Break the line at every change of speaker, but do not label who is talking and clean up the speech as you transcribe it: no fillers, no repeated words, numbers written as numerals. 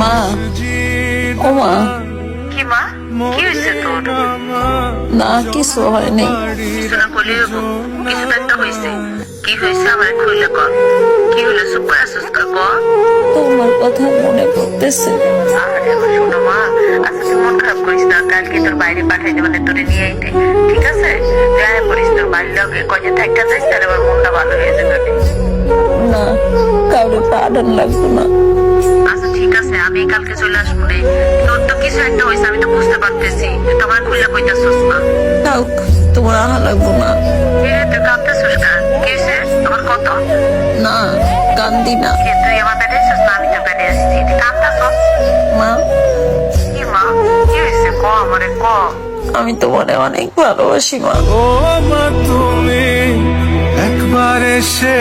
মা, ও মা,
কি মা, কি হয়েছে তোর?
না কিছু হয়নি।
কিছু না করলে হবো, কিছু তো একটা হয়েছে। কি হয়েছে আমার খুলে কর। কি হলো, চুপ করে আসছিস কা, ক।
তোমার কথা মনে পড়তেছে।
আরে আমার শোনো মা, আচ্ছা তুই মন খারাপ করিস না, কালকে তোর বাইরে পাঠাই দেবো না, তোরে নিয়ে আইতে, ঠিক আছে? তুই আয় করিস, তোর বাড়ির লোকে কয়ে থাকতে যাইস, তাহলে আমার মনটা ভালো হয়ে যাবে।
না, কাউরে পাঠান লাগবে না।
আচ্ছা ঠিক আছে, আমি কালকে চলে আসবো রে। তোর তো কিছু একটা হয়েছে, আমি তো বুঝতে পারতেছি, তুই তো আমার খুলে কইতাছিস না।
কাউক তোমার আহা লাগবো না।
কিরে তুই কাঁদতেছিস কেন? কি হয়েছে আমার, কত?
না, কান্দি না।
কে তুই আমার বেডে এসেছিস না আমি তো বেডে এসেছি, তুই কাঁদতেছিস?
মা,
কি মা, কি হয়েছে ক, আমারে ক।
আমি তোমারে অনেক ভালোবাসি মা।
ও মা তুমি একবার এসে